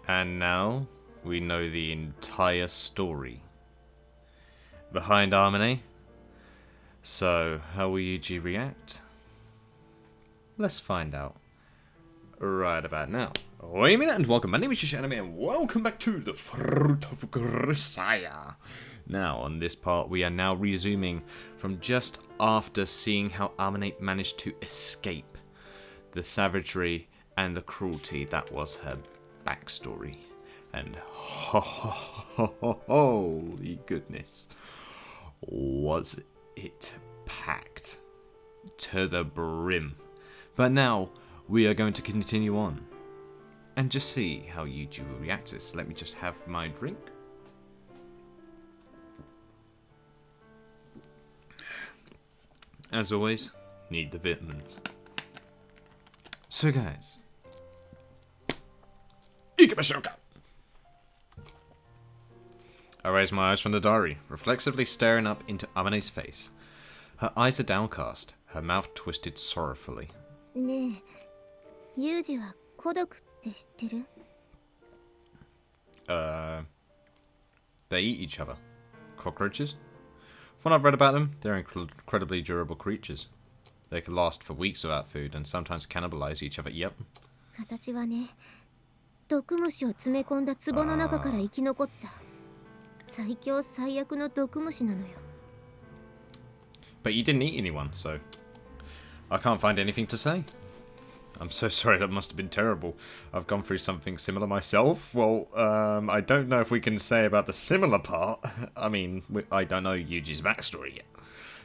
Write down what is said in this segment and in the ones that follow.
And now we know the entire story behind Amane. So, how will YUUJI react? Let's find out right about now. Wait a minute and welcome. My name is YUUJI and welcome back to the Fruit of Grisaia. Now, on this part, we are now resuming from just after seeing how Amane managed to escape the savagery and the cruelty that was her backstory. And holy goodness, was it packed to the brim. But now, we are going to continue on and just see how YUUJI will react to this. Let me just have my drink. As always, need the vitamins. So guys, ikimashouka! I raise my eyes from the diary, reflexively staring up into Amane's face. Her eyes are downcast, her mouth twisted sorrowfully. ねえ、ユージは孤独って知ってる? They eat each other. Cockroaches? From what I've read about them, they're incredibly durable creatures. They can last for weeks without food and sometimes cannibalize each other. Yep. 私はね、毒虫を詰め込んだ壺の中から生き残った。最強最悪の毒虫なのよ。But you didn't eat anyone, so I can't find anything to say. I'm so sorry, that must have been terrible. I've gone through something similar myself. Well, I don't know if we can say about the similar part. I mean, I don't know YUUJI's backstory yet.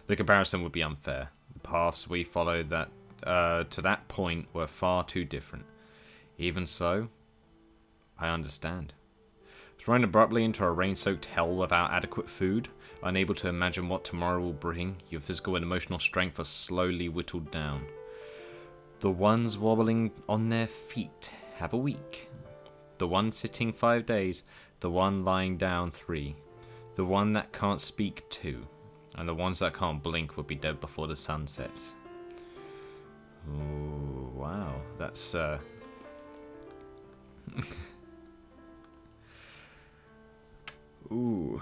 The comparison would be unfair. The paths we followed to that point were far too different. Even so, I understand. Thrown abruptly into a rain-soaked hell without adequate food, unable to imagine what tomorrow will bring, your physical and emotional strength are slowly whittled down. The ones wobbling on their feet have a week. The one sitting 5 days, the one lying down 3. The one that can't speak 2. And the ones that can't blink will be dead before the sun sets. Ooh, wow, that's Ooh,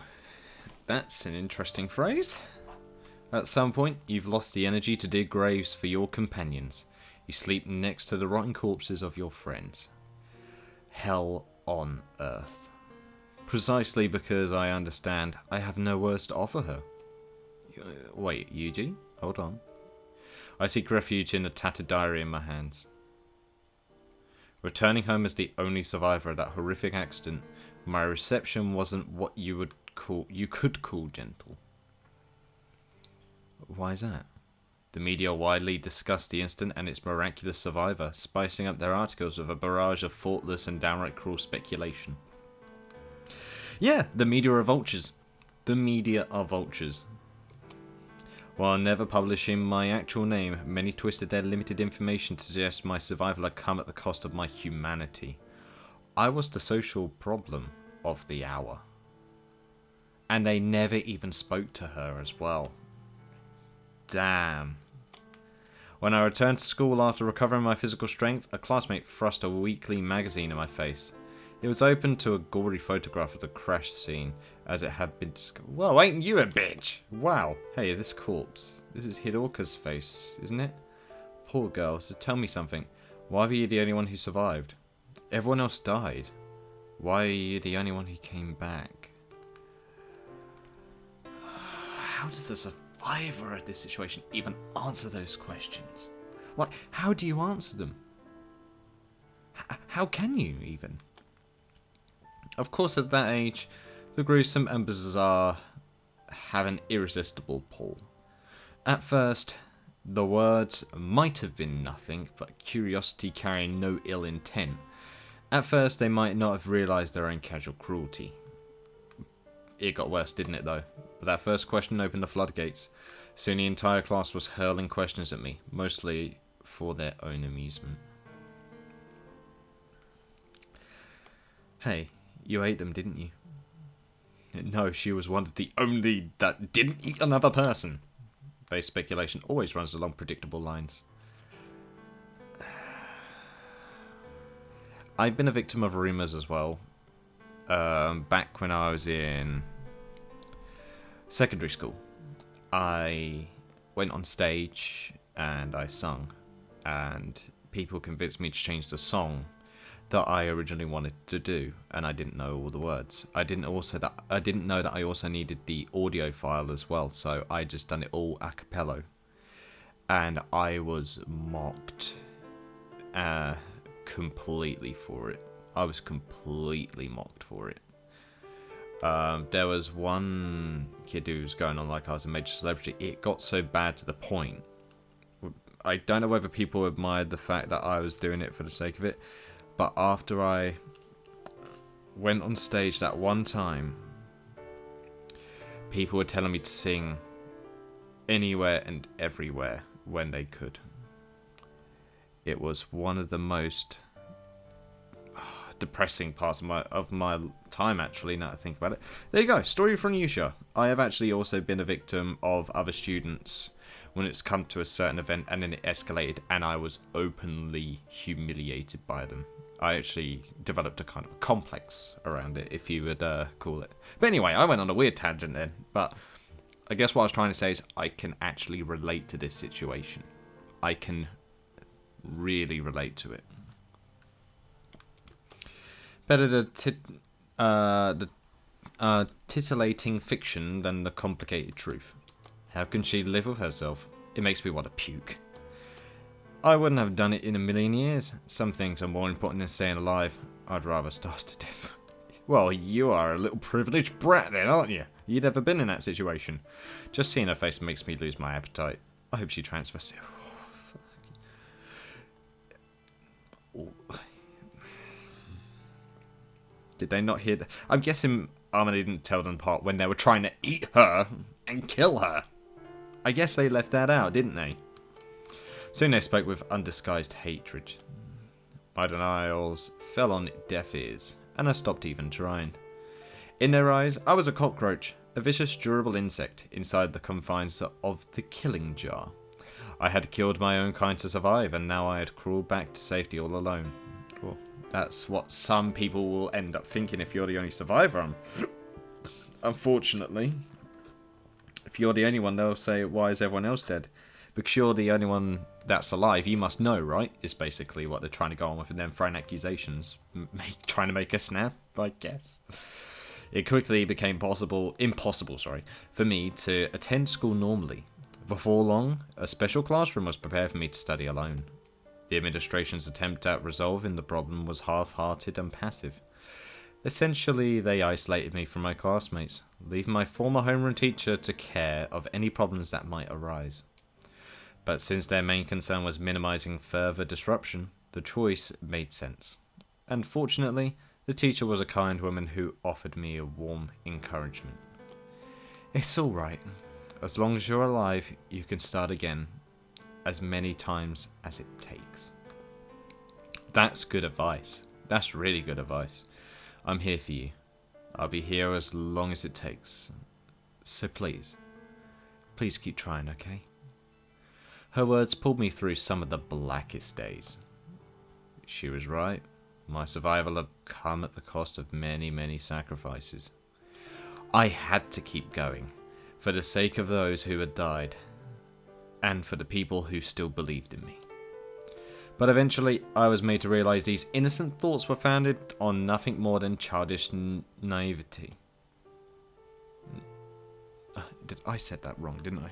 that's an interesting phrase. At some point, you've lost the energy to dig graves for your companions. You sleep next to the rotten corpses of your friends. Hell on earth. Precisely because I understand I have no words to offer her. Wait, YUUJI? Hold on. I seek refuge in the tattered diary in my hands. Returning home as the only survivor of that horrific accident, my reception wasn't what you could call gentle. Why is that? The media widely discussed the incident and its miraculous survivor, spicing up their articles with a barrage of thoughtless and downright cruel speculation. Yeah, the media are vultures. The media are vultures. While never publishing my actual name, many twisted their limited information to suggest my survival had come at the cost of my humanity. I was the social problem of the hour. And they never even spoke to her as well. Damn. When I returned to school after recovering my physical strength, a classmate thrust a weekly magazine in my face. It was open to a gory photograph of the crash scene, as it had been discovered. Whoa, ain't you a bitch? Wow. Hey, this corpse. This is Hidorka's face, isn't it? Poor girl, so tell me something. Why were you the only one who survived? Everyone else died. Why are you the only one who came back? How does a survivor of this situation even answer those questions? Like, how do you answer them? How can you even? Of course, at that age, the gruesome and bizarre have an irresistible pull. At first, the words might have been nothing but curiosity carrying no ill intent. At first, they might not have realised their own casual cruelty. It got worse, didn't it, though? But that first question opened the floodgates. Soon the entire class was hurling questions at me, mostly for their own amusement. Hey, you ate them, didn't you? No, she was one of the only that didn't eat another person. Base speculation always runs along predictable lines. I've been a victim of rumors as well. Back when I was in secondary school, I went on stage and I sung, and people convinced me to change the song that I originally wanted to do, and I didn't know all the words. I didn't know that I also needed the audio file as well, so I just done it all a cappella, and I was mocked completely for it. I was completely mocked for it. There was one kid who was going on like I was a major celebrity. It got so bad to the point, I don't know whether people admired the fact that I was doing it for the sake of it, but after I went on stage that one time, people were telling me to sing anywhere and everywhere when they could. It was one of the most depressing parts of my time, actually, now that I think about it. There you go, story from Yuusha. I have actually also been a victim of other students when it's come to a certain event and then it escalated and I was openly humiliated by them. I actually developed a kind of complex around it, if you would call it. But anyway, I went on a weird tangent then. But I guess what I was trying to say is I can actually relate to this situation. I can really relate to it. Better the titillating fiction than the complicated truth. How can she live with herself? It makes me want to puke. I wouldn't have done it in a million years. Some things are more important than staying alive. I'd rather starve to death. Well, you are a little privileged brat then, aren't you? You'd ever been in that situation. Just seeing her face makes me lose my appetite. I hope she transfers. Did they not hear that? I'm guessing Amane didn't tell them apart when they were trying to eat her and kill her. I guess they left that out, didn't they? Soon they spoke with undisguised hatred. My denials fell on deaf ears, and I stopped even trying. In their eyes, I was a cockroach, a vicious, durable insect inside the confines of the killing jar. I had killed my own kind to survive, and now I had crawled back to safety all alone. Well, that's what some people will end up thinking if you're the only survivor. Unfortunately, if you're the only one, they'll say, why is everyone else dead? Because you're the only one that's alive, you must know, right? Is basically what they're trying to go on with, and then throwing accusations, trying to make a snap, I guess. It quickly became impossible, for me to attend school normally. Before long, a special classroom was prepared for me to study alone. The administration's attempt at resolving the problem was half-hearted and passive. Essentially, they isolated me from my classmates, leaving my former homeroom teacher to care of any problems that might arise. But since their main concern was minimizing further disruption, the choice made sense. And fortunately, the teacher was a kind woman who offered me a warm encouragement. It's alright. As long as you're alive, you can start again, as many times as it takes. That's good advice. That's really good advice. I'm here for you. I'll be here as long as it takes. So please keep trying, okay? Her words pulled me through some of the blackest days. She was right. My survival had come at the cost of many, many sacrifices. I had to keep going, for the sake of those who had died, and for the people who still believed in me. But eventually, I was made to realize these innocent thoughts were founded on nothing more than childish naivety. I said that wrong, didn't I?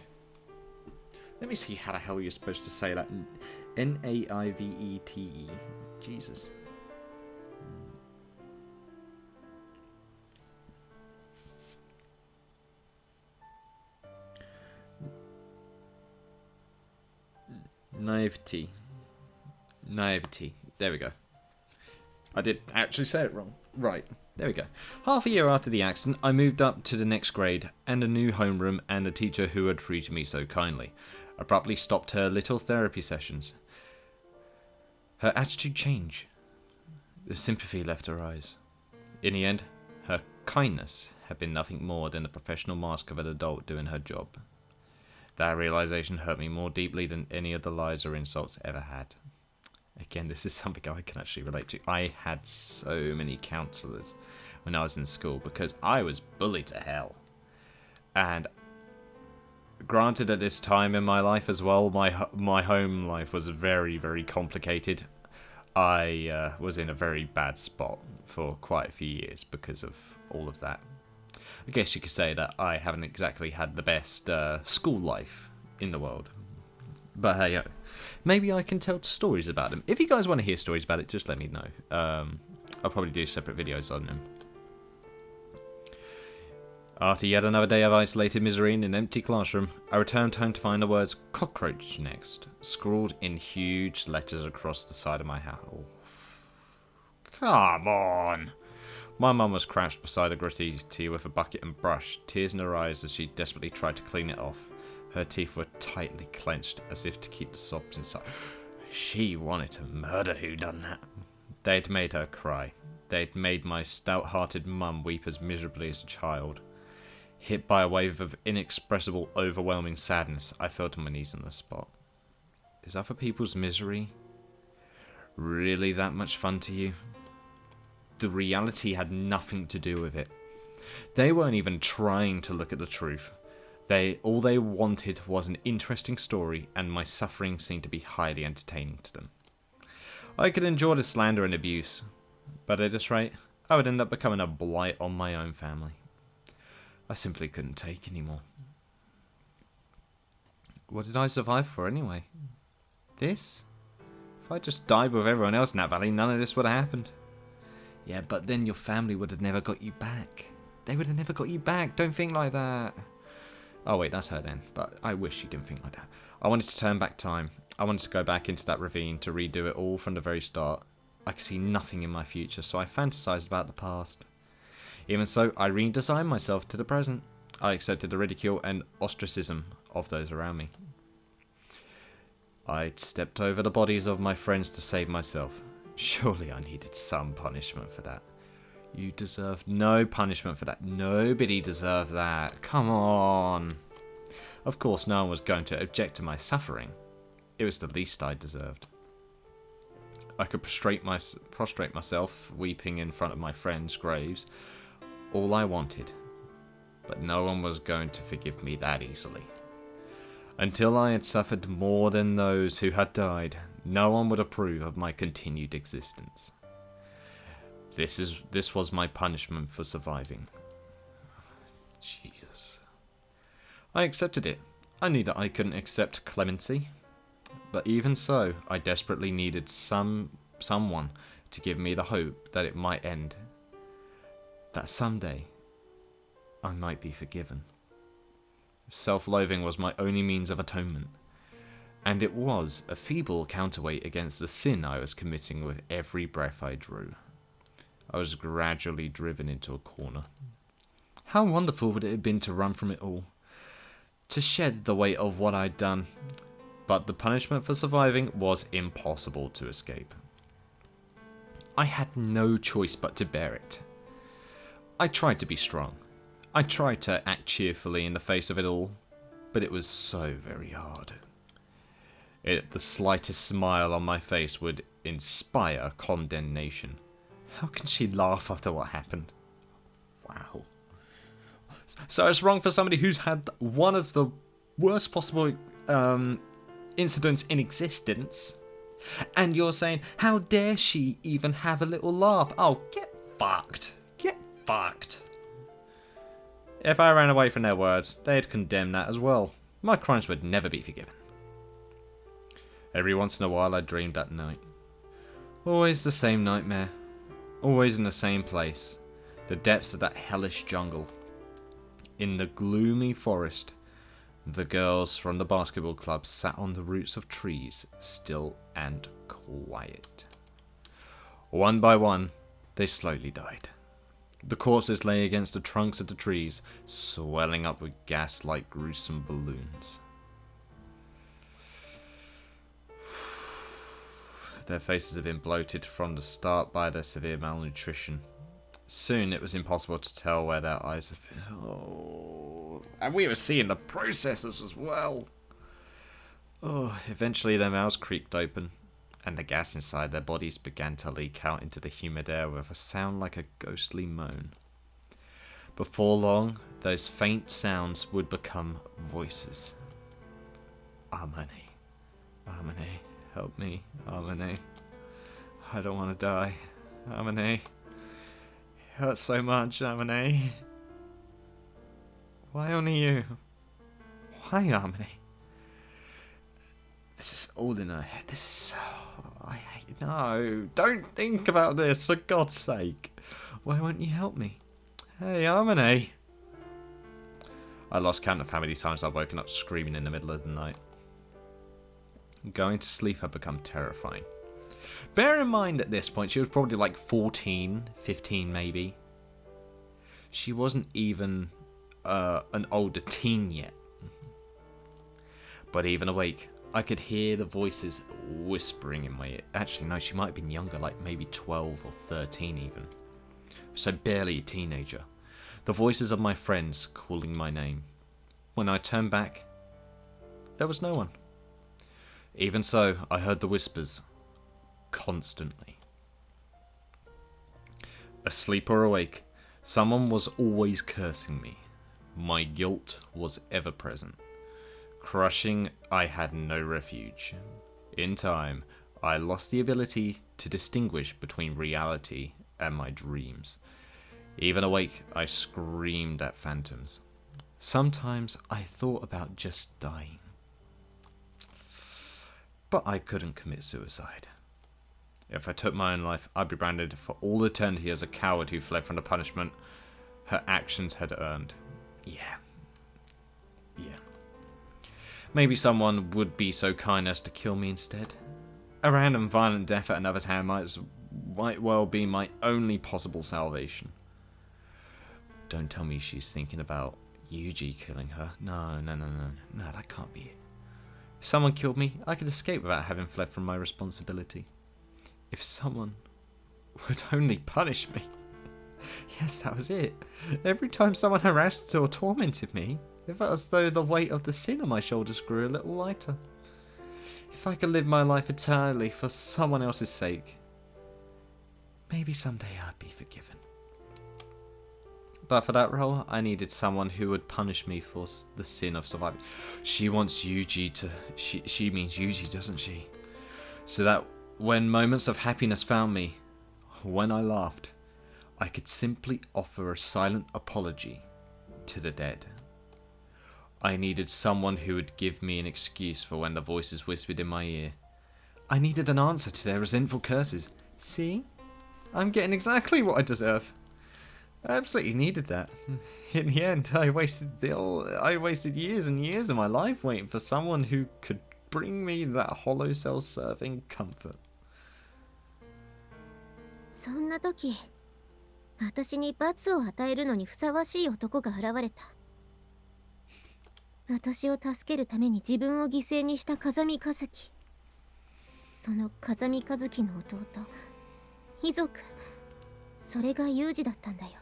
Let me see how the hell you're supposed to say that. Naivete. Jesus. Naivety. There we go. I did actually say it wrong. Right. There we go. Half a year after the accident, I moved up to the next grade, and a new homeroom and a teacher who had treated me so kindly abruptly stopped her little therapy sessions. Her attitude changed. The sympathy left her eyes. In the end, her kindness had been nothing more than the professional mask of an adult doing her job. That realization hurt me more deeply than any of the lies or insults ever had. Again, this is something I can actually relate to. I had so many counsellors when I was in school because I was bullied to hell. And granted, at this time in my life as well, my home life was very, very complicated. I was in a very bad spot for quite a few years because of all of that. I guess you could say that I haven't exactly had the best school life in the world. But hey, maybe I can tell stories about them. If you guys want to hear stories about it, just let me know. I'll probably do separate videos on them. After yet another day of isolated misery in an empty classroom, I returned home to find the words cockroach next, scrawled in huge letters across the side of my house. Oh. Come on! My mum was crouched beside the graffiti with a bucket and brush, tears in her eyes as she desperately tried to clean it off. Her teeth were tightly clenched, as if to keep the sobs inside. She wanted to murder who done that. They'd made her cry. They'd made my stout-hearted mum weep as miserably as a child. Hit by a wave of inexpressible, overwhelming sadness, I fell to my knees on the spot. Is other people's misery really that much fun to you? The reality had nothing to do with it. They weren't even trying to look at the truth. All they wanted was an interesting story, and my suffering seemed to be highly entertaining to them. I could endure the slander and abuse, but at this rate, I would end up becoming a blight on my own family. I simply couldn't take anymore. What did I survive for anyway? This? If I just died with everyone else in that valley, none of this would have happened. Yeah, but then your family would have never got you back. They would have never got you back. Don't think like that. Oh wait, that's her then. But I wish she didn't think like that. I wanted to turn back time. I wanted to go back into that ravine to redo it all from the very start. I could see nothing in my future, so I fantasized about the past. Even so, I redesigned myself to the present. I accepted the ridicule and ostracism of those around me. I'd stepped over the bodies of my friends to save myself. Surely I needed some punishment for that. You deserved no punishment for that. Nobody deserved that. Come on. Of course, no one was going to object to my suffering. It was the least I deserved. I could prostrate myself, weeping in front of my friends' graves. All I wanted. But no one was going to forgive me that easily. Until I had suffered more than those who had died, no one would approve of my continued existence. This was my punishment for surviving. Jesus. I accepted it. I knew that I couldn't accept clemency. But even so, I desperately needed someone to give me the hope that it might end. That someday, I might be forgiven. Self-loathing was my only means of atonement. And it was a feeble counterweight against the sin I was committing with every breath I drew. I was gradually driven into a corner. How wonderful would it have been to run from it all, to shed the weight of what I'd done, but the punishment for surviving was impossible to escape. I had no choice but to bear it. I tried to be strong. I tried to act cheerfully in the face of it all, but it was so very hard. The slightest smile on my face would inspire condemnation. How can she laugh after what happened? Wow. So it's wrong for somebody who's had one of the worst possible incidents in existence, and you're saying, how dare she even have a little laugh? Oh, get fucked. Get fucked. If I ran away from their words, they'd condemn that as well. My crimes would never be forgiven. Every once in a while I dreamed that night. Always the same nightmare. Always in the same place. The depths of that hellish jungle. In the gloomy forest, the girls from the basketball club sat on the roots of trees, still and quiet. One by one, they slowly died. The corpses lay against the trunks of the trees, swelling up with gas like gruesome balloons. Their faces had been bloated from the start by their severe malnutrition. Soon it was impossible to tell where their eyes had been. Oh, and we were seeing the processes as well. Oh, eventually their mouths creaked open, and the gas inside their bodies began to leak out into the humid air with a sound like a ghostly moan. Before long, those faint sounds would become voices. Amane, Amane, help me, Amane. I don't want to die, Amane. It hurts so much, Amane. Why only you? Why, Amane? This is all in her head. This is so... I hate... No, don't think about this, for God's sake. Why won't you help me? Hey, Amane. I lost count of how many times I've woken up screaming in the middle of the night. Going to sleep had become terrifying. Bear in mind at this point, she was probably like 14, 15 maybe. She wasn't even an older teen yet. But even awake, I could hear the voices whispering in my ear. Actually, no, she might have been younger, like maybe 12 or 13 even. So barely a teenager. The voices of my friends calling my name. When I turned back, there was no one. Even so, I heard the whispers constantly. Asleep or awake, someone was always cursing me. My guilt was ever present. Crushing, I had no refuge. In time, I lost the ability to distinguish between reality and my dreams. Even awake, I screamed at phantoms. Sometimes I thought about just dying. But I couldn't commit suicide. If I took my own life, I'd be branded for all eternity as a coward who fled from the punishment her actions had earned. Yeah. Maybe someone would be so kind as to kill me instead. A random violent death at another's hand might well be my only possible salvation. Don't tell me she's thinking about YUUJI killing her. No, that can't be it. If someone killed me, I could escape without having fled from my responsibility. If someone would only punish me. Yes, that was it. Every time someone harassed or tormented me, it felt as though the weight of the sin on my shoulders grew a little lighter. If I could live my life entirely for someone else's sake, maybe someday I'd be forgiven. But for that role, I needed someone who would punish me for the sin of surviving. She wants YUUJI to... She means YUUJI, doesn't she? So that when moments of happiness found me, when I laughed, I could simply offer a silent apology to the dead. I needed someone who would give me an excuse for when the voices whispered in my ear. I needed an answer to their resentful curses. See? I'm getting exactly what I deserve. I absolutely needed that. In the end, I wasted years and years of my life waiting for someone who could bring me that hollow self-serving comfort. そんな時、私に罰を与えるのにふさわしい男が現れた。私を助けるために自分を犠牲にした風見一樹。その風見一樹の弟、遺族、それがユージだったんだよ。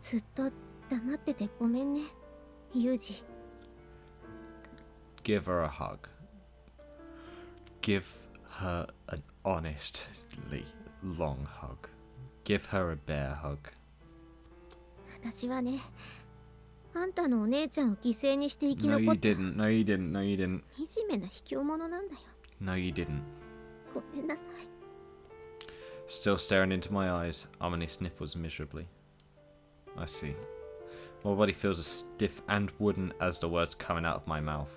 ずっと黙っててごめんね、ユージ。Give her a hug. Give her an honestly long hug. Give her a bear hug. 私はね、あんたのお姉ちゃんを犠牲にして生き残った。 No, you didn't. No, you didn't. No, you didn't. 惨めな卑怯者なんだよ。 No, you didn't. ごめんなさい。 Still staring into my eyes, Amane sniffles miserably. I see. My body feels as stiff and wooden as the words coming out of my mouth.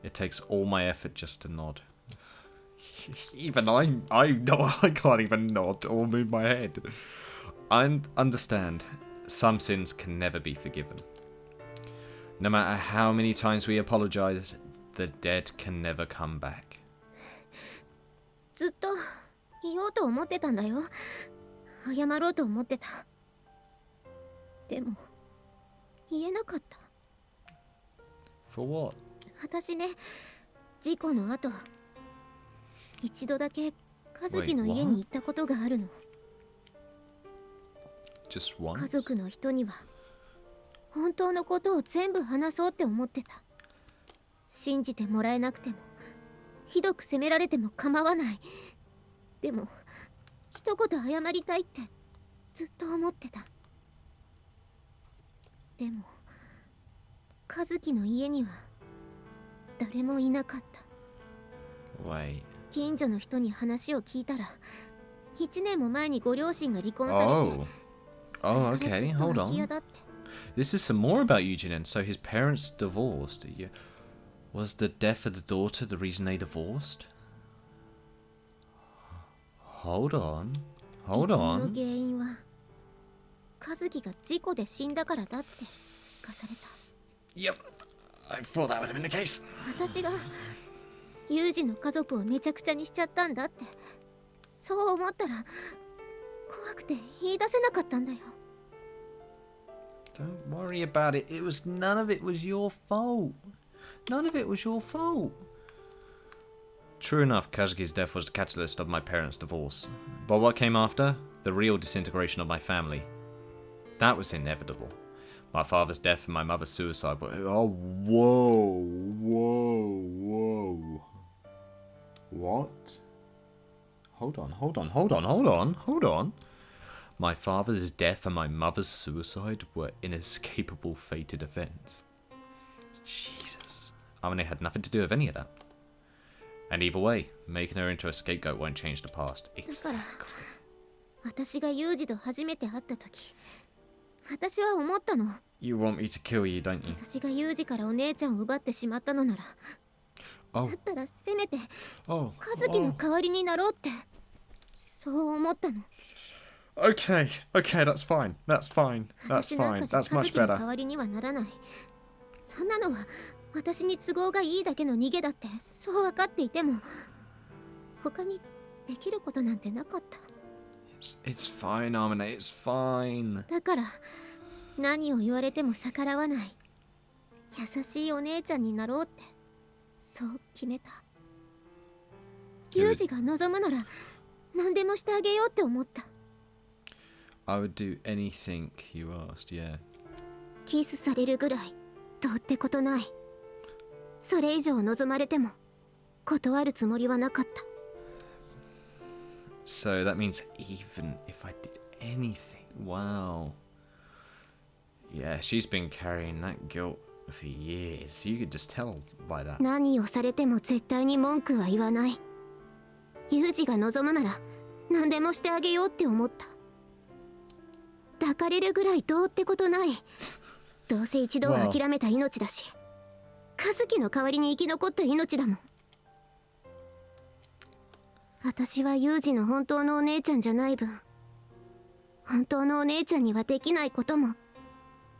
It takes all my effort just to nod. Even I can't even nod or move my head. I understand. Some sins can never be forgiven. No matter how many times we apologize, the dead can never come back. ずっと言おうと思ってたんだよ。謝ろうと思ってた。でも言えなかった。 For what? 私ね、事故の後、一度だけ和樹の家に行ったことがあるの。Just once? 家族の人には本当のことを全部話そうって思ってた。信じてもらえなくてもひどく責められても構わない。でも一言謝りたいってずっと思ってた。でも和樹の家には誰もいなかった。Wait. 近所の人に話を聞いたら、1年も前にご両親が離婚されて、 Oh, それからず okay. っと Hold 空き家 on. だって。 This is some more about Yuujin then. So his parents divorced. Yeah. Was the death of the daughter the reason they divorced? Hold on. 離 Hold 婚の on. 原因は和樹が事故で死んだからだって聞かされた。 Yep. I thought that would have been the case. 私がユージの家族をめちゃくちゃにしちゃったんだって、そう思ったら怖くて言い出せなかったんだよ。 Don't worry about it. None of it was your fault. None of it was your fault. True enough, Kazuki's death was the catalyst of my parents' divorce. But what came after? The real disintegration of my family. That was inevitable. My father's death and my mother's suicide were... Oh, whoa. What? Hold on. My father's death and my mother's suicide were inescapable fated events. Jesus. Amane had nothing to do with any of that. And either way, making her into a scapegoat won't change the past. だから私がユージと初めて会った時、私は思ったの。 You want me to kill you, don't you? 私がユージからお姉ちゃんを奪ってしまったのなら、 Oh. だったらせめて Oh. 和樹の代わりになろうって、そう思ったの。 Okay, that's fine. That's 私なん fine. かじゃ That's 和 much 樹の better. 代わりにはならない。そんなのは私に都合がいいだけの逃げだってそう分かっていても、他にできることなんてなかった。 It's fine, Amane. It's fine. だから何を言われても逆らわない、優しいお姉ちゃんになろうってそう決めた。ユージが望むなら何でもしてあげようって思った。 I would do anything you asked, yeah. キスされるぐらいどうってことない。それ以上望まれても断るつもりはなかった。 So that means even if I did anything, wow. Yeah, she's been carrying that guilt for years. You could just tell by that. 何をされても絶対に文句は言わない。ユージが望むなら何でもしてあげようって思った。抱かれるぐらいどうってことない。どうせ一度は諦めた命だし、和樹の代わりに生き残った命だもん。私はユージの本当のお姉ちゃんじゃない分、本当のお姉ちゃんにはできないことも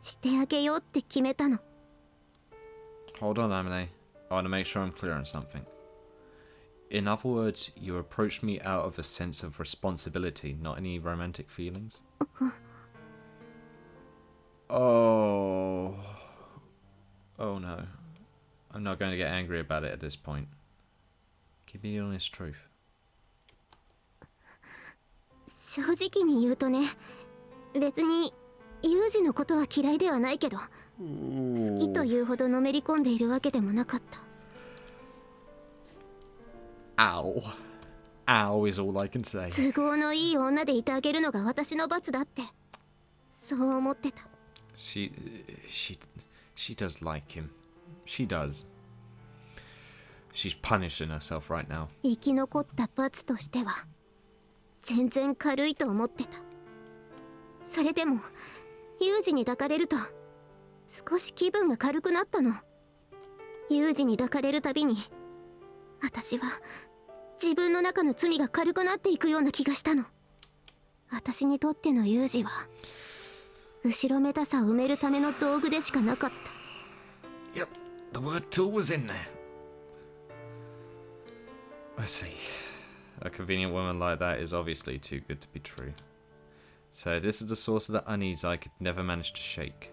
してあげようって決めたの。 Hold on, Amane. I want to make sure I'm clear on something. In other words, you approached me out of a sense of responsibility, not any romantic feelings? Oh. Oh no. I'm not going to get angry about it at this point. Give me the honest truth. 正直に言うとね、別にユージのことは嫌いではないけど、好きというほどのめり込んでいるわけでもなかった。 Ow. Ow is all I can say. 都合のいい女でいてあげるのが私の罰だって、そう思ってた。 She does like him. She does. She's punishing herself right now. 生き残った罰としては全然軽いと思ってた。それでもユージに抱かれると少し気分が軽くなったの。ユージに抱かれるたびに私は自分の中の罪が軽くなっていくような気がしたの。私にとってのユージは後ろめたさを埋めるための道具でしかなかった。 Yep, the word tool was in there. I see. A convenient woman like that is obviously too good to be true. So this is the source of the unease I could never manage to shake.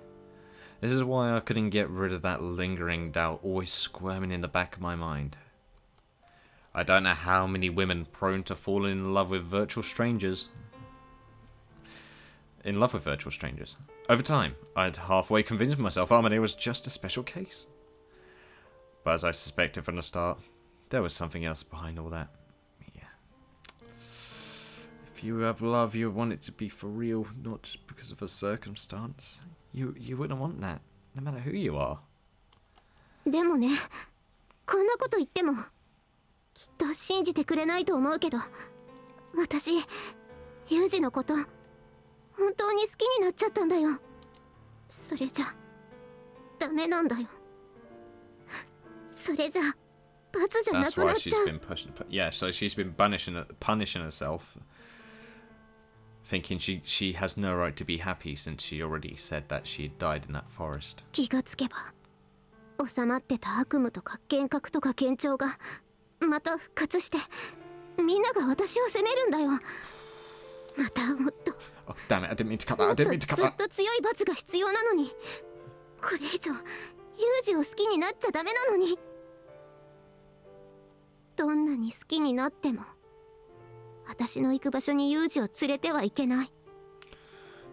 This is why I couldn't get rid of that lingering doubt always squirming in the back of my mind. I don't know how many women prone to falling in love with virtual strangers. Over time, I'd halfway convinced myself Amane was just a special case. But as I suspected from the start, There was something else behind all that. Yeah. If you have love, you want it to be for real, not just because of a circumstance. You wouldn't want that, no matter who you are. でもね、こんなこと言ってもきっと信じてくれないと思うけど、私ユージのこと本当に好きになっちゃったんだよ。それじゃダメなんだよ。それじゃ罰じゃな That's くな why っちゃ she's う。 been pushing. Yeah, so she's been punishing herself, thinking she has no right to be happy since she already said that she had died in that forest. 気がつけば収まってた悪夢とか幻覚とか幻聴がまた復活して、みんなが私を責めるんだよ。またもっと Oh, damn it, I didn't mean to cut that. I didn't mean to cut ずっ that. と強い罰が必要なのに、これ以上ユージを好きになっちゃダメなのに。どんなに好きになっても私の行く場所にユージを連れてはいけない。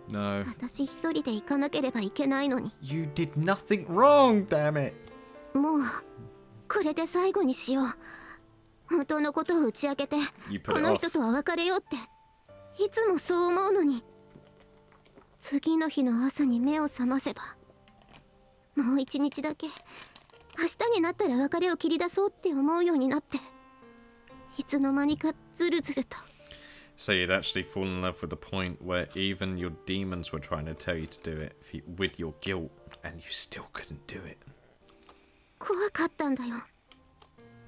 No. 私一人で行かなければいけないのに。 You did nothing wrong, damn it. もうこれで最後にしよう。本当のことを打ち明けて You put こ it の off. 人とは別れようっていつもそう思うのに、次の日の朝に目を覚ませばもう一日だけ明日になったら別れを切り出そうって思うようになって、いつの間にかずるずると。 So you'd actually fall in love with the point where even your demons were trying to tell you to do it with your guilt, and you still couldn't do it. 怖かったんだよ。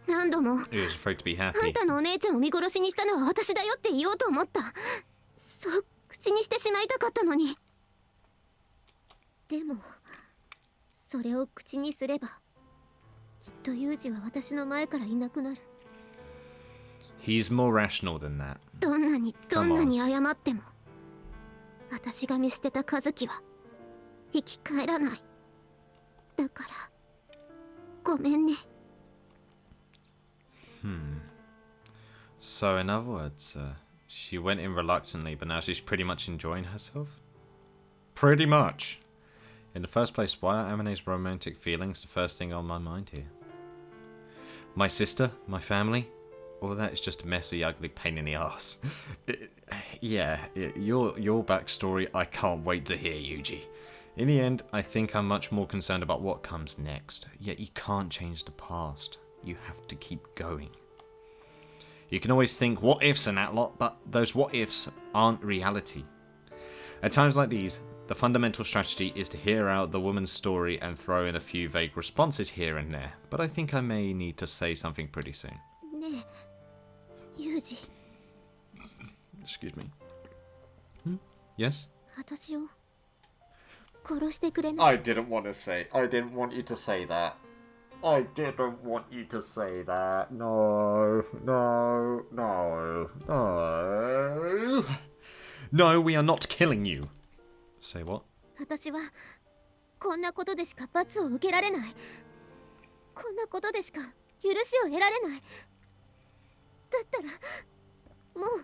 何度も You was afraid to be あん happy. たのお姉ちゃんを見殺しにしたのは私だよって言おうと思った。そう口にしてしまいたかったのに。でもそれを口にすればきっとユージは私の前からいなくなる。 He's more rational than that. どんなに謝っても私が見捨てた和樹は生き返らない。だからごめんね。 So in other words, she went in reluctantly, but now she's pretty much enjoying herself? Pretty much. In the first place, why are Amane's romantic feelings the first thing on my mind here? My sister? My family? All of that is just a messy, ugly pain in the ass. Your backstory, I can't wait to hear, YUUJI. In the end, I think I'm much more concerned about what comes next. Yet you can't change the past. You have to keep going. You can always think what ifs and that lot, but those what ifs aren't reality. At times like these, the fundamental strategy is to hear out the woman's story and throw in a few vague responses here and there, but I think I may need to say something pretty soon. ねえユージ、 Excuse me. Yes? 私を殺してくれない？ I didn't want you to say that. I didn't want you to say that. No. No, we are not killing you. Say what? 私はこんなことでしか罰を受けられない。こんなことでしか許しを得られない。だったらもう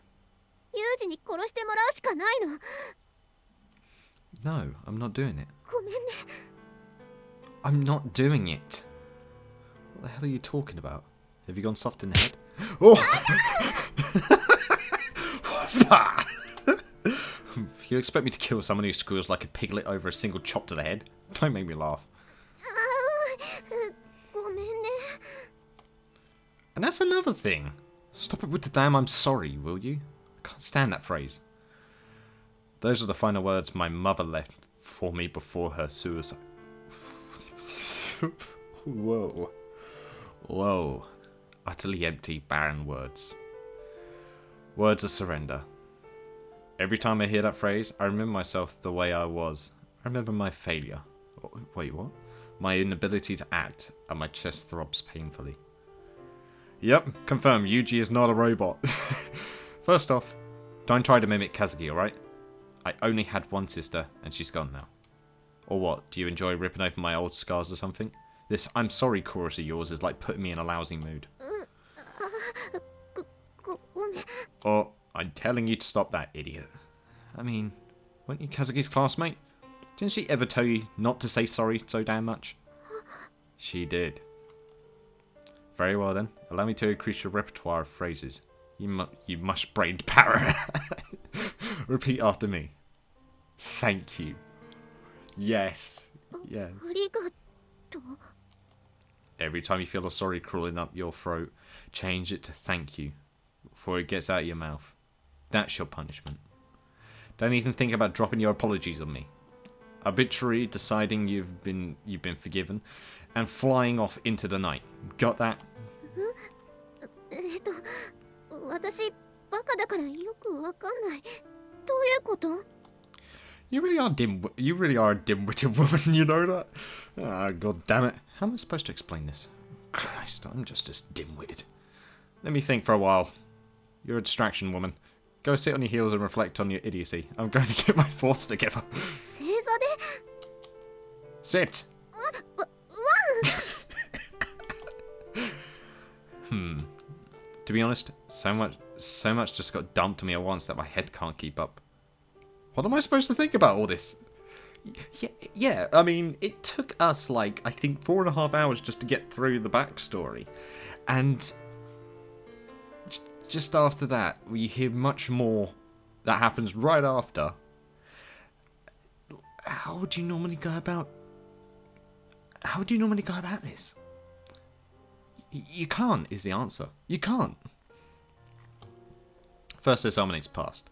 ユージに殺してもらうしかないの。 No, I'm not doing it. ごめんね。 I'm not doing it. What the hell are you talking about? Have you gone soft in the head? Oh! You expect me to kill someone who squeals like a piglet over a single chop to the head? Don't make me laugh. ごめんね。 And that's another thing. Stop it with the damn I'm sorry, will you? I can't stand that phrase. Those are the final words my mother left for me before her suicide. Whoa. Whoa. Utterly empty, barren words. Words of surrender. Every time I hear that phrase, I remember myself the way I was. I remember my failure. Wait, what? My inability to act, and my chest throbs painfully. Yep, confirm, YUUJI is not a robot. First off, don't try to mimic Kazuki, alright? I only had one sister, and she's gone now. Or what, do you enjoy ripping open my old scars or something? This I'm sorry chorus of yours is like putting me in a lousy mood. ごめん。 Or, I'm telling you to stop that, idiot. I mean, weren't you Kazuki's classmate? Didn't she ever tell you not to say sorry so damn much? She did. Very well then. Allow me to increase your repertoire of phrases. You mush-brained parrot. Repeat after me. Thank you. Yes. Yes. ありがとう。 Every time you feel a sorry crawling up your throat, change it to thank you before it gets out of your mouth. That's your punishment. Don't even think about dropping your apologies on me. Arbitrary deciding you've been forgiven, and flying off into the night. Got that? 私バカだからよくわかんない。どういうこと？ You really are a dim-witted woman, you know that? Ah, god damn it. How am I supposed to explain this? Christ, I'm just as dim-witted. Let me think for a while. You're a distraction, woman. Go sit on your heels and reflect on your idiocy. I'm going to get my thoughts together. 正座で Sit! To be honest, so much just got dumped on me at once that my head can't keep up. What am I supposed to think about all this? Yeah, I mean, it took us, like, I think 4.5 hours just to get through the backstory. And just after that, we hear much more that happens right after. How would you normally go about this? You can't, is the answer. You can't. First, there's Amane's past.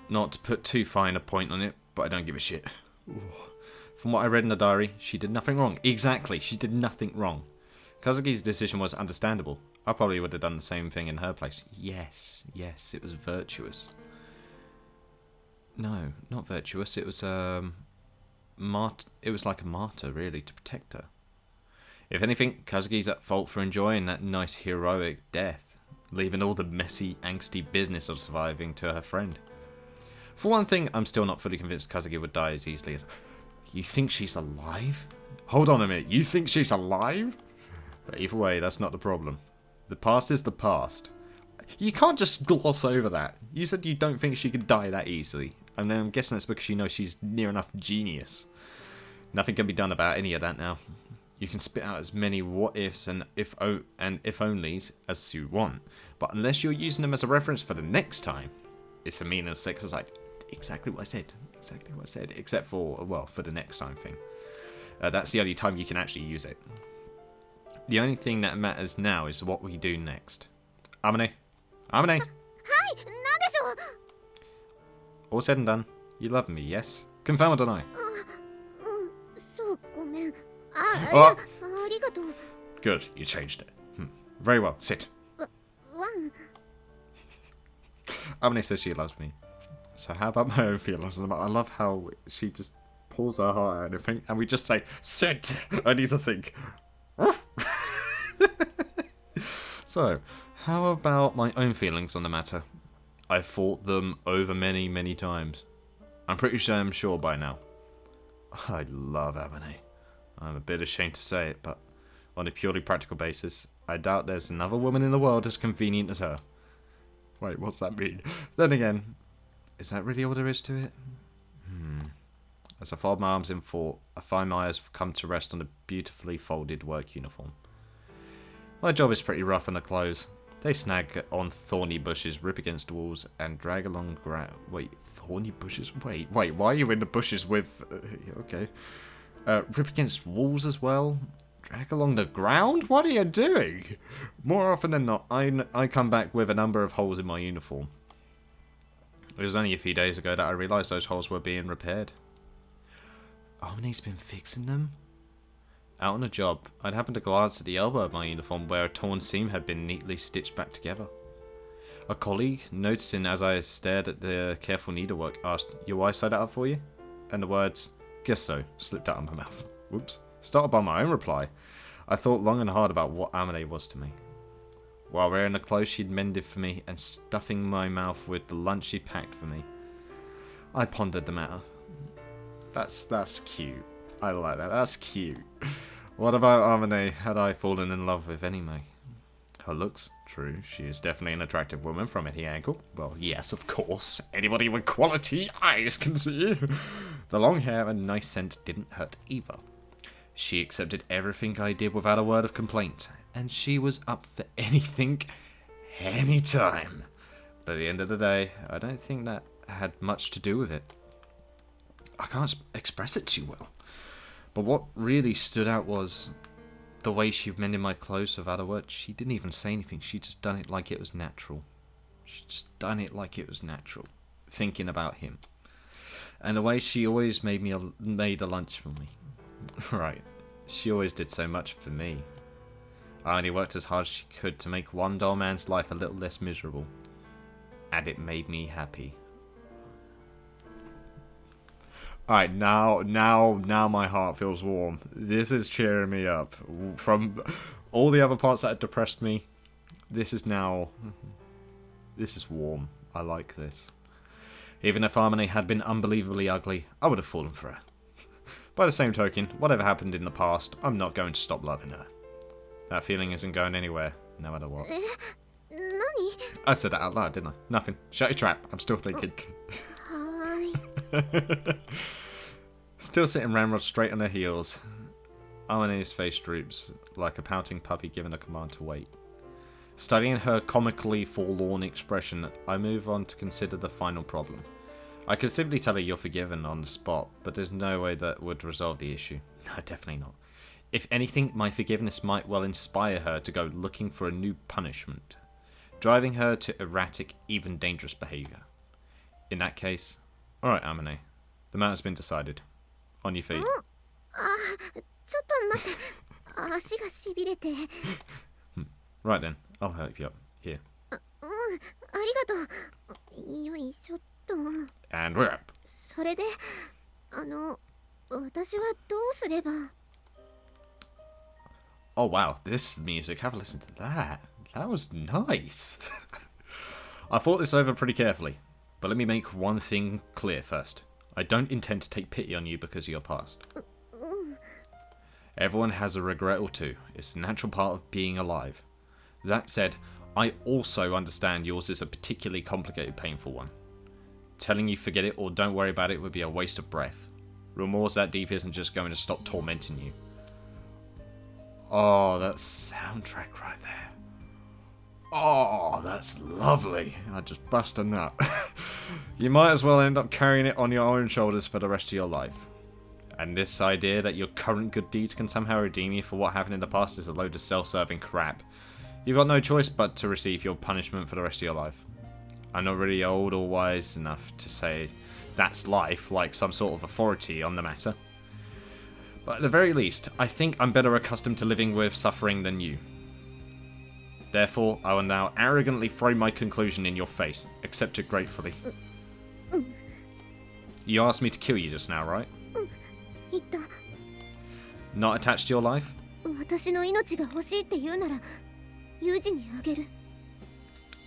Not to put too fine a point on it, but I don't give a shit. Ooh. From what I read in the diary, she did nothing wrong. Exactly, she did nothing wrong. Kazuki's decision was understandable. I probably would have done the same thing in her place. Yes, it was virtuous. No, not virtuous. It was it was like a martyr, really, to protect her. If anything, Kazuki's at fault for enjoying that nice heroic death, leaving all the messy, angsty business of surviving to her friend. For one thing, I'm still not fully convinced Kazuki would die as easily as... You think she's alive? Hold on a minute, you think she's alive? But either way, that's not the problem. The past is the past. You can't just gloss over that. You said you don't think she could die that easily. And then I'm guessing that's because you know she's near enough genius. Nothing can be done about any of that now. You can spit out as many what-ifs and if-onlys as you want. But unless you're using them as a reference for the next time, it's a meaningless exercise. Exactly what I said. Exactly what I said. Except for, well, for the next time thing. That's the only time you can actually use it. The only thing that matters now is what we do next. Amane? Amane? Hi, なんでしょう? All said and done. You love me, yes? Confirm or deny? そう、ごめん。Oh. ありがとう。 Good, you changed it. Very well, sit. ワン。 Amane says she loves me. So how about my own feelings? I love how she just pulls her heart out and everything, and we just say, sit! I need to think. So, how about my own feelings on the matter? I've thought them over many, many times. I'm pretty sure by now. I love Amane. I'm a bit ashamed to say it, but on a purely practical basis, I doubt there's another woman in the world as convenient as her. Wait, what's that mean? Then again, is that really all there is to it? As I fold my arms in thought, I find my eyes have come to rest on a beautifully folded work uniform. My job is pretty rough on the clothes. They snag on thorny bushes, rip against walls, and drag along ground. Wait, thorny bushes? Wait, why are you in the bushes with... okay. Rip against walls as well? Drag along the ground? What are you doing? More often than not, I come back with a number of holes in my uniform. It was only a few days ago that I realised those holes were being repaired. Amane's been fixing them? Out on a job, I'd happened to glance at the elbow of my uniform where a torn seam had been neatly stitched back together. A colleague, noticing as I stared at the careful needlework, asked, "Your wife sewed that up for you?" And the words, "Guess so," slipped out of my mouth. Whoops. Startled by my own reply, I thought long and hard about what Amane was to me. While wearing the clothes she'd mended for me and stuffing my mouth with the lunch she'd packed for me, I pondered the matter. That's cute. I like that. That's cute. What about Amane had I fallen in love with anyway? Her looks, true, she is definitely an attractive woman from any angle. Well, yes, of course. Anybody with quality eyes can see. The long hair and nice scent didn't hurt either. She accepted everything I did without a word of complaint, and she was up for anything, anytime. But at the end of the day, I don't think that had much to do with it. I can't express it too well. But what really stood out was the way she mended my clothes without a word. She didn't even say anything. She just done it like it was natural. She just done it like it was natural. Thinking about him. And the way she always made a lunch for me. Right. She always did so much for me. I only worked as hard as she could to make one dull man's life a little less miserable. And it made me happy. Alright, now my heart feels warm. This is cheering me up. From all the other parts that had depressed me, this is warm. I like this. Even if Amane had been unbelievably ugly, I would have fallen for her. By the same token, whatever happened in the past, I'm not going to stop loving her. That feeling isn't going anywhere, no matter what. I said that out loud, didn't I? Nothing. Shut your trap. I'm still thinking. Still sitting ramrod straight on her heels. Amane's face droops, like a pouting puppy given a command to wait. Studying her comically forlorn expression, I move on to consider the final problem. I could simply tell her you're forgiven on the spot, but there's no way that would resolve the issue. No, definitely not. If anything, my forgiveness might well inspire her to go looking for a new punishment, driving her to erratic, even dangerous behaviour. In that case, alright Amane, the matter's been decided. On your feet. Right then, I'll help you up. Here. And we're up. Oh wow, this music, have a listen to that. That was nice. I thought this over pretty carefully, but let me make one thing clear first. I don't intend to take pity on you because of your past. Everyone has a regret or two. It's a natural part of being alive. That said, I also understand yours is a particularly complicated, painful one. Telling you forget it or don't worry about it would be a waste of breath. Remorse that deep isn't just going to stop tormenting you. Oh, that soundtrack right there. Oh, that's lovely. I just bust a nut. You might as well end up carrying it on your own shoulders for the rest of your life. And this idea that your current good deeds can somehow redeem you for what happened in the past is a load of self-serving crap. You've got no choice but to receive your punishment for the rest of your life. I'm not really old or wise enough to say that's life, like some sort of authority on the matter. But at the very least, I think I'm better accustomed to living with suffering than you. Therefore, I will now arrogantly throw my conclusion in your face. Accept it gratefully. You asked me to kill you just now, right? Not attached to your life?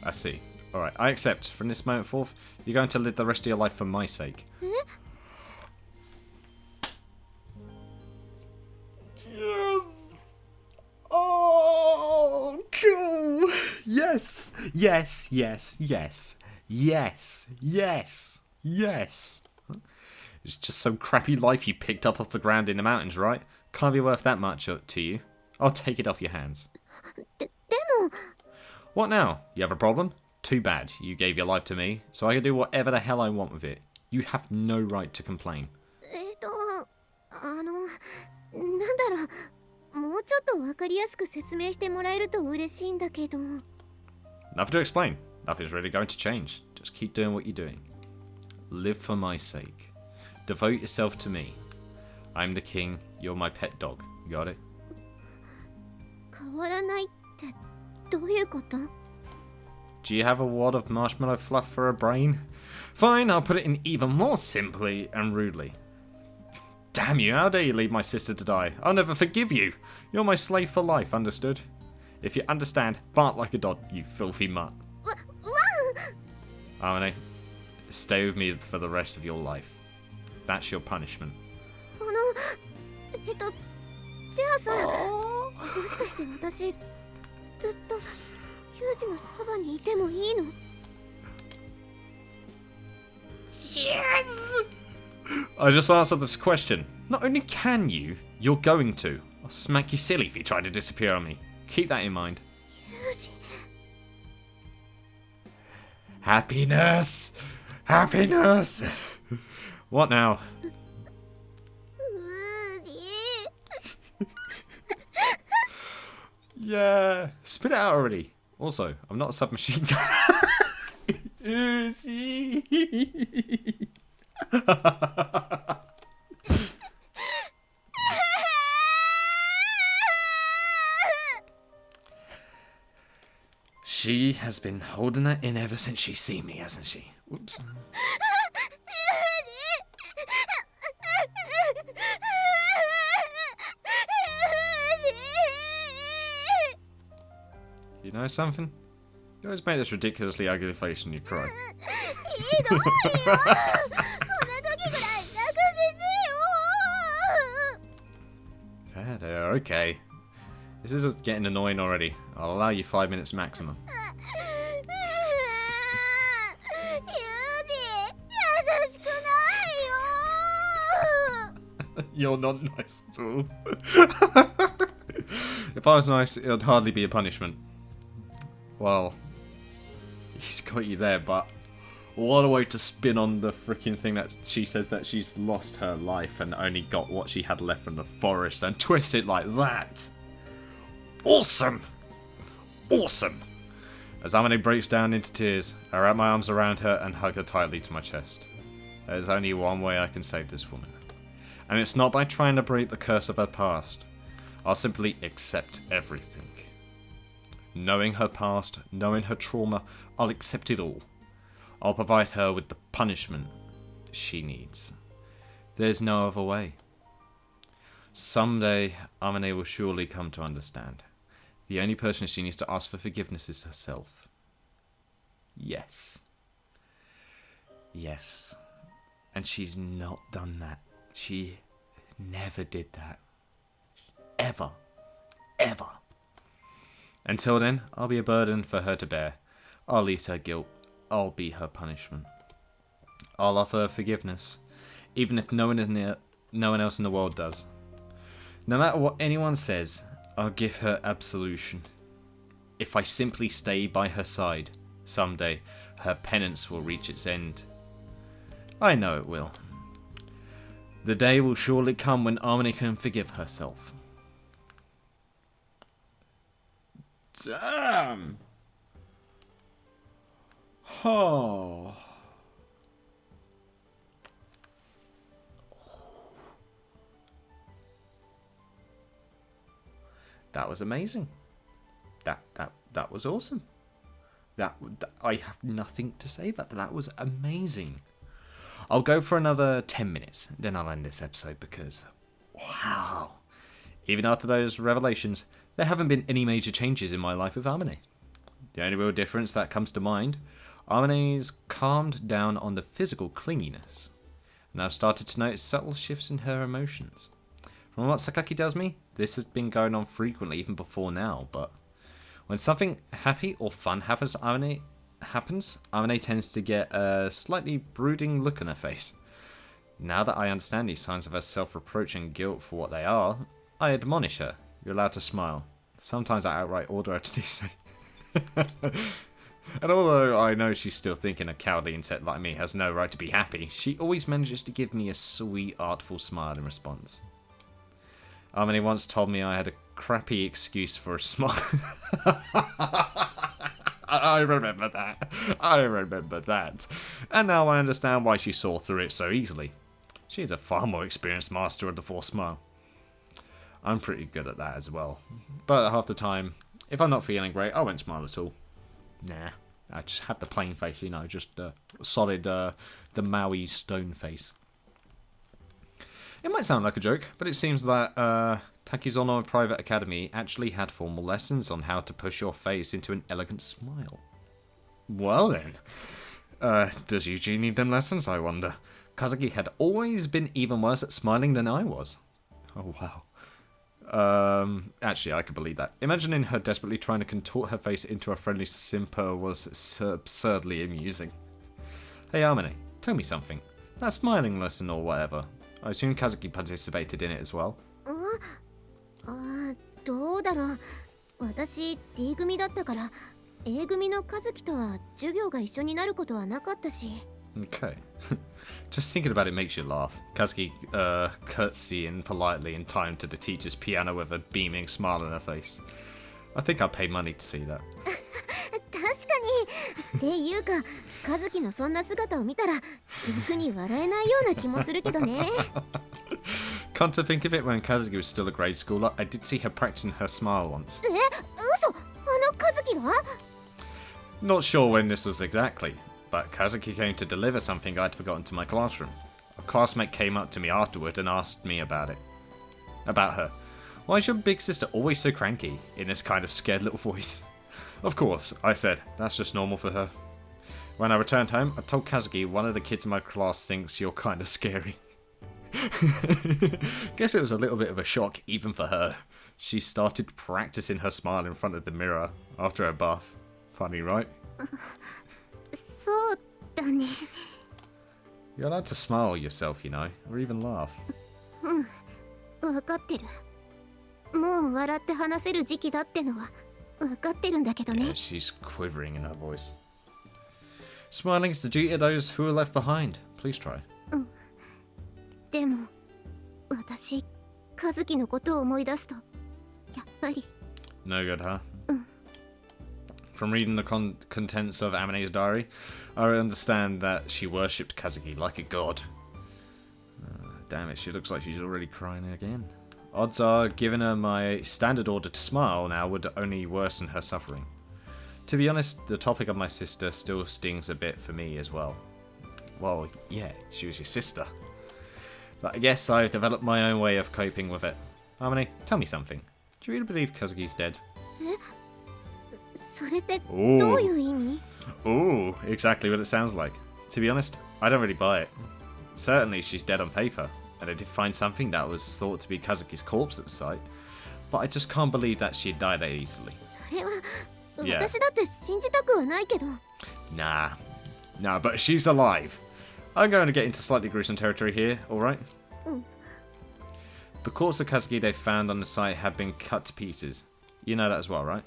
I see. Alright, I accept. From this moment forth, you're going to live the rest of your life for my sake. Yes! Oh, cool! Yes! Yes, yes, yes. Yes, yes, yes. It's just some crappy life you picked up off the ground in the mountains, right? Can't be worth that much to you. I'll take it off your hands. What now? You have a problem? Too bad. You gave your life to me, so I can do whatever the hell I want with it. You have no right to complain. Nothing to explain. Nothing's really going to change. Just keep doing what you're doing. Live for my sake. Devote yourself to me. I'm the king, you're my pet dog. Got it? Do you have a wad of marshmallow fluff for a brain? Fine, I'll put it in even more simply and rudely. Damn you, how dare you leave my sister to die? I'll never forgive you. You're my slave for life, understood? If you understand, bark like a dog, you filthy mutt. Amane, stay with me for the rest of your life. That's your punishment. Yes! I just answered this question. Not only can you, you're going to. I'll smack you silly if you try to disappear on me. Keep that in mind. ユージ Happiness! Happiness! What now? ユージ Yeah, spit it out already. Also, I'm not a submachine gun. Uzi. She has been holding it in ever since she's seen me, hasn't she? Whoops. You know something? You always make this ridiculously ugly face when you cry. ひどいよこんな時ぐらい泣かせてよ There, okay. This is getting annoying already. I'll allow you 5 minutes maximum. ユージ優しくないよ You're not nice at all. If I was nice, it would hardly be a punishment. Well, he's got you there, but what a way to spin on the freaking thing that she says that she's lost her life and only got what she had left from the forest and twist it like that. Awesome! Awesome! As Amane breaks down into tears, I wrap my arms around her and hug her tightly to my chest. There's only one way I can save this woman. And it's not by trying to break the curse of her past. I'll simply accept everything. Knowing her past, knowing her trauma, I'll accept it all. I'll provide her with the punishment she needs. There's no other way. Someday, Amane will surely come to understand. The only person she needs to ask for forgiveness is herself. Yes. Yes. And she's not done that. She never did that. Ever. Ever. Until then, I'll be a burden for her to bear. I'll ease her guilt. I'll be her punishment. I'll offer her forgiveness, even if no one else in the world does. No matter what anyone says, I'll give her absolution. If I simply stay by her side, someday her penance will reach its end. I know it will. The day will surely come when Amane can forgive herself. Damn! Oh. That was amazing. That was awesome. That I have nothing to say about that. That was amazing. I'll go for another 10 minutes, then I'll end this episode because, wow. Even after those revelations, there haven't been any major changes in my life with Amane. The only real difference that comes to mind, Amane's calmed down on the physical clinginess, and I've started to notice subtle shifts in her emotions. From what Sakaki tells me, this has been going on frequently even before now, but when something happy or fun happens to Amane tends to get a slightly brooding look on her face. Now that I understand these signs of her self-reproach and guilt for what they are, I admonish her. You're allowed to smile. Sometimes I outright order her to do so. And although I know she's still thinking a cowardly insect like me has no right to be happy, she always manages to give me a sweet, artful smile in response. Amane once told me I had a crappy excuse for a smile. I remember that. I remember that. And now I understand why she saw through it so easily. She's a far more experienced master of the forced smile. I'm pretty good at that as well. But half the time, if I'm not feeling great, I won't smile at all. Nah, I just have the plain face, you know, just solid, the Maui stone face. It might sound like a joke, but it seems that Takizono Private Academy actually had formal lessons on how to push your face into an elegant smile. Well then, does YUUJI need them lessons, I wonder? Kazuki had always been even worse at smiling than I was. Oh wow. Actually, I could believe that. Imagining her desperately trying to contort her face into a friendly simper was absurdly amusing. Hey Amane, tell me something. That smiling lesson or whatever, I assume Kazuki participated in it as well? どうだろう私 D 組だったから A 組の和樹とは授業が一緒になることはなかったし。 Okay. Just thinking about it makes you laugh. Kazuki curtsying politely in time to the teacher's piano with a beaming smile on her face. I think I'd pay money to see that. 確かにっていうか和樹のそんな姿を見たら逆に笑えないような気もするけどね。Come to think of it, when Kazuki was still a grade schooler, I did see her practicing her smile once. え、嘘、あの和樹が？ Not sure when this was exactly, but Kazuki came to deliver something I'd forgotten to my classroom. A classmate came up to me afterward and asked me about it. About her. Why is your big sister always so cranky, in this kind of scared little voice? Of course, I said, that's just normal for her. When I returned home, I told Kazuki one of the kids in my class thinks you're kind of scary. Guess it was a little bit of a shock even for her. She started practicing her smile in front of the mirror after her bath. Funny, right? そうだね。 You're allowed to smile yourself, you know, or even laugh. 分かってる。もう笑って話せる時期だってのは分かってるんだけどね。 Yeah, she's quivering in her voice. Smiling is the duty of those who are left behind. Please try. でも私和樹のことを思い出すとやっぱり。 No good, huh? From reading the contents of Amane's diary, I understand that she worshipped Kazuki like a god. Damn it, she looks like she's already crying again. Odds are, giving her my standard order to smile now would only worsen her suffering. To be honest, the topic of my sister still stings a bit for me as well. Well, yeah, she was your sister. But I guess I've developed my own way of coping with it. Amane, tell me something. Do you really believe Kazuki's dead? それってどういう意味？ Ooh, exactly what it sounds like. To be honest, I don't really buy it. Certainly she's dead on paper, and I did find something that was thought to be Kazuki's corpse at the site, but I just can't believe that she died that easily. それは Yeah. 私だって信じたくはないけど。 Nah, but she's alive. I'm going to get into slightly gruesome territory here, alright? The corpse of Kazuki they found on the site had been cut to pieces. You know that as well, right?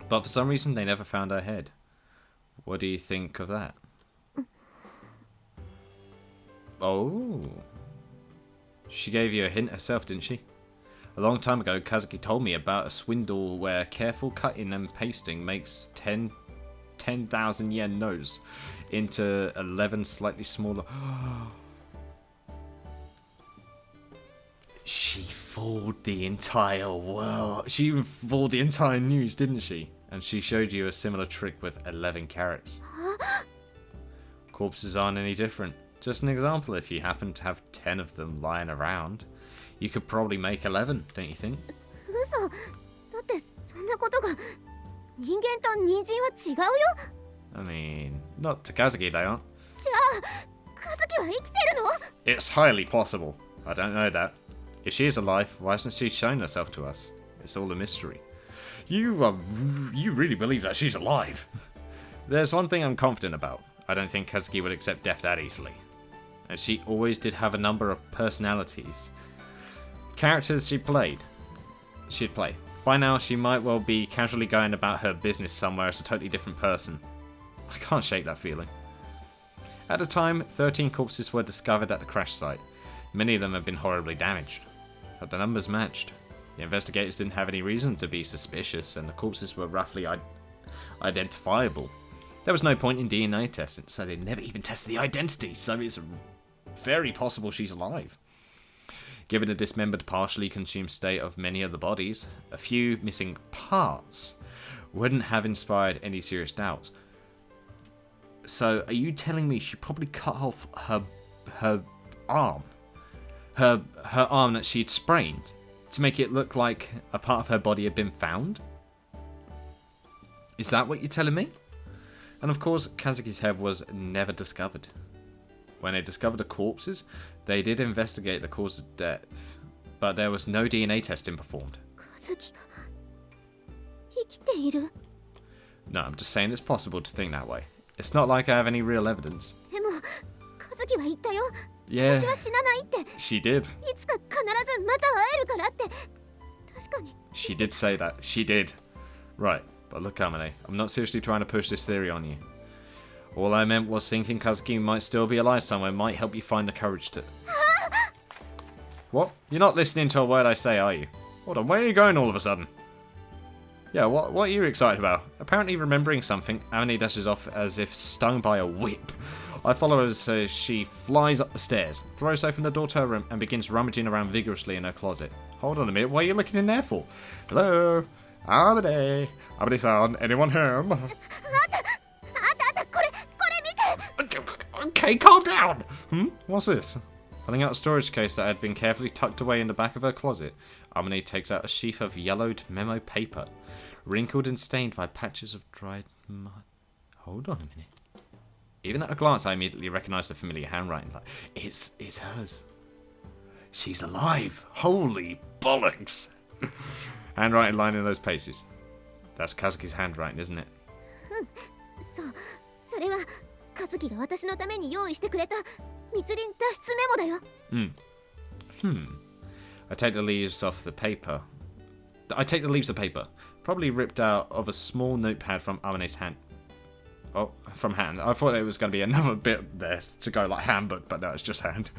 But for some reason they never found her head. What do you think of that? Oh. She gave you a hint herself, didn't she? A long time ago, Kazuki told me about a swindle where careful cutting and pasting makes 10,000 yen notes into 11 slightly smaller. She fooled the entire world. She even fooled the entire news, didn't she? And she showed you a similar trick with 11 carats. Corpses aren't any different. Just an example, if you happen to have 10 of them lying around, you could probably make 11, don't you think? 嘘。だってそんなことが人間と人参は違うよ。 I mean, not to Kazuki, they aren't. じゃあ和樹は生きてるの？ It's highly possible. I don't know that. If she is alive, why hasn't she shown herself to us? It's all a mystery. You really believe that she's alive? There's one thing I'm confident about. I don't think Kazuki would accept death that easily. And she always did have a number of personalities. Characters she'd play. By now, she might well be casually going about her business somewhere as a totally different person. I can't shake that feeling. At the time, 13 corpses were discovered at the crash site. Many of them have been horribly damaged. But the numbers matched. The investigators didn't have any reason to be suspicious, and the corpses were roughly identifiable. There was no point in DNA testing, so they never even tested the identity, so it's very possible she's alive. Given the dismembered, partially consumed state of many of the bodies, a few missing parts wouldn't have inspired any serious doubts. So, are you telling me she probably cut off her arm? Her arm that she'd sprained to make it look like a part of her body had been found? Is that what you're telling me? And of course, Kazuki's head was never discovered. When they discovered the corpses, they did investigate the cause of death, but there was no DNA testing performed. 和樹が生きている？ No, I'm just saying it's possible to think that way. It's not like I have any real evidence. でも和樹は言ったよ。 Yeah, 私は死なないって。 she did. いつか必ずまた会えるからって。確かに。 She did say that. She did. Right, but look, Amane, I'm not seriously trying to push this theory on you. All I meant was thinking Kazuki might still be alive somewhere might help you find the courage to... What? You're not listening to a word I say, are you? Hold on, where are you going all of a sudden? Yeah, what are you excited about? Apparently remembering something, Amane dashes off as if stung by a whip. I follow as she flies up the stairs, throws open the door to her room, and begins rummaging around vigorously in her closet. Hold on a minute, what are you looking in there for? Hello? Amane? Amane-san, anyone home? あんたこれ見て。 Okay, calm down! What's this? Pulling out a storage case that had been carefully tucked away in the back of her closet, Amane takes out a sheaf of yellowed memo paper, wrinkled and stained by patches of dried mud. Hold on a minute. Even at a glance, I immediately recognise the familiar handwriting. Like, it's hers. She's alive. Holy bollocks! Handwriting lining those pages. That's Kazuki's handwriting, isn't it? それは和樹が私のために用意してくれた密林脱出メモだよ。I take the leaves of paper, probably ripped out of a small notepad from Amane's hand. Oh, from hand. I thought it was going to be another bit there to go like handbook, but no, it's just hand.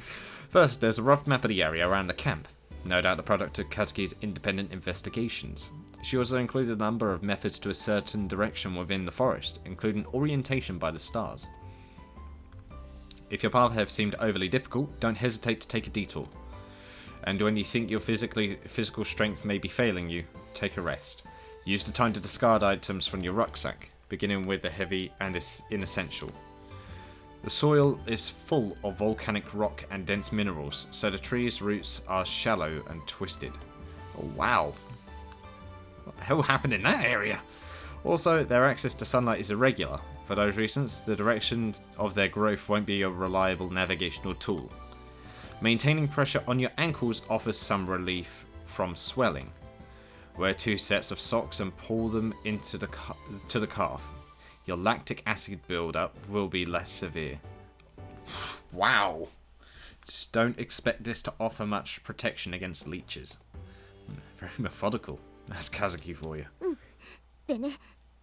First, there's a rough map of the area around the camp. No doubt the product of Kazuki's independent investigations. She also included a number of methods to a certain direction within the forest, including orientation by the stars. If your path have seemed overly difficult, don't hesitate to take a detour. And when you think your physical strength may be failing you, take a rest. Use the time to discard items from your rucksack, beginning with the heavy and inessential. The soil is full of volcanic rock and dense minerals, so the tree's roots are shallow and twisted. Oh wow. What the hell happened in that area? Also, their access to sunlight is irregular. For those reasons, the direction of their growth won't be a reliable navigational tool. Maintaining pressure on your ankles offers some relief from swelling. Wear 2 sets of socks and pull them into to the calf. Your lactic acid buildup will be less severe. Wow. Just don't expect this to offer much protection against leeches. Very methodical. That's Kazuki for you. でね、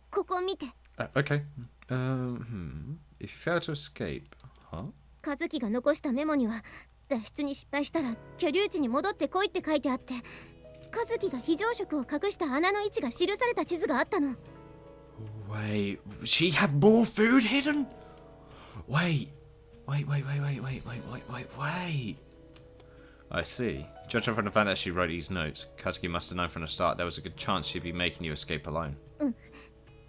ここ見て。 Okay. If you fail to escape, huh? 和樹が残したメモには脱出に失敗したら居留地に戻ってこいって書いてあって、和樹が非常食を隠した穴の位置が記された地図があったの。 Wait, she had more food hidden? Wait. I see. Judging from the fact that she wrote these notes, Kazuki must have known from the start there was a good chance she'd be making you escape alone.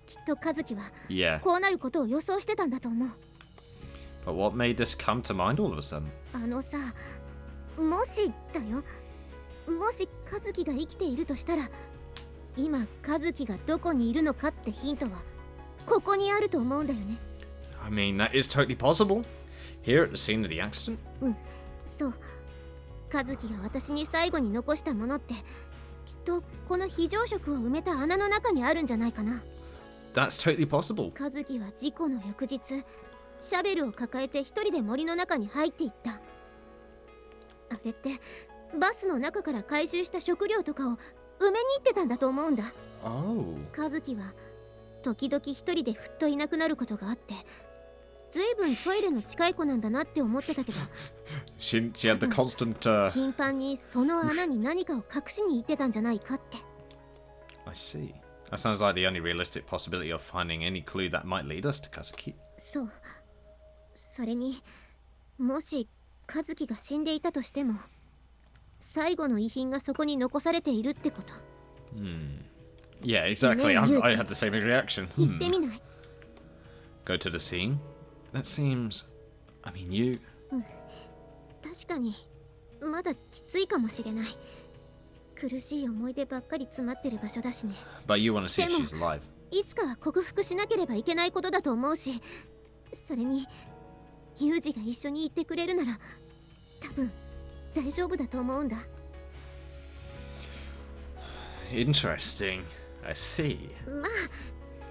きっと和樹は Yeah. こうなることを予想してたんだと思う。 But what made this come to mind all of a sudden? あのさ、もしだよ。もし和樹が生きているとしたら、今和樹がどこにいるのかってヒントはここにあると思うんだよね。 I mean, that is totally possible. Here at the scene of the accident? そう。和樹が私に最後に残したものって、きっとこの非常食を埋めた穴の中にあるんじゃないかな。 That's totally possible. 和樹は事故の翌日、シャベルを抱えて一人で森の中に入っていった。あれってバスの中から回収した食料とかを埋めに行ってたんだと思うんだ。 Oh. 和樹は時々一人でふっといなくなることがあって、ずいぶんトイレの近い子なんだなって思ってたけど、 She had the constant... 頻繁にその穴に何かを隠しに行ってたんじゃないかって。 I see. That sounds like the only realistic possibility of finding any clue that might lead us to Kazuki. そう。それにもし和樹が死んでいたとしても、最後の遺品がそこに残されているってこと。 Yeah, exactly. I had the same reaction. 行ってみない？ Go to the scene? That seems... I mean, you... 確かにまだきついかもしれない。苦しい思い出ばっかり詰まってる場所だしね。 But you want to see if she's alive. いつかは克服しなければいけないことだと思うし、それにユージが一緒に行ってくれるなら多分大丈夫だと思うんだ。 Interesting. I see. まあ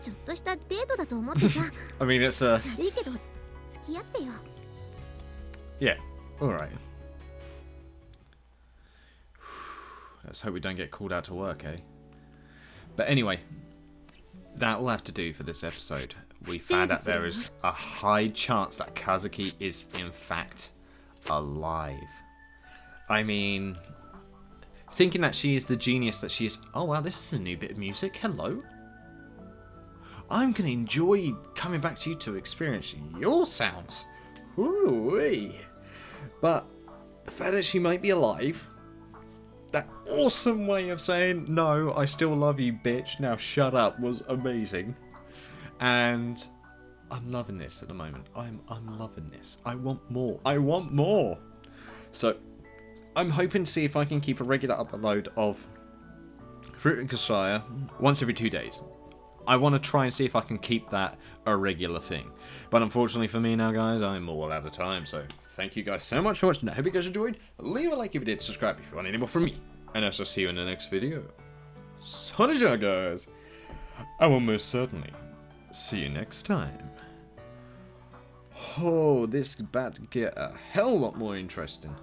ちょっとしたデートだと思ってさ。 I mean, it's a... 悪いけど付き合ってよ。 Yeah, alright. Let's hope we don't get called out to work, eh? But anyway, that will have to do for this episode. We found out there is a high chance that Kazuki is in fact alive. I mean, thinking that she is the genius that she is. Oh wow, this is a new bit of music. Hello. I'm gonna enjoy coming back to you to experience your sounds. Ooh-wee. But the fact that she might be alive, that awesome way of saying, no, I still love you, bitch, now shut up, was amazing. And I'm loving this at the moment. I'm loving this. I want more. I want more. So I'm hoping to see if I can keep a regular upload of Fruit and Grisaia once every 2 days. I want to try and see if I can keep that a regular thing. But unfortunately for me now, guys, I'm all out of time. So thank you guys so much for watching. I hope you guys enjoyed. Leave a like if you did. Subscribe if you want any more from me. And I shall see you in the next video. Sonja, guys. I will most certainly see you next time. Oh, this is about to get a hell lot more interesting.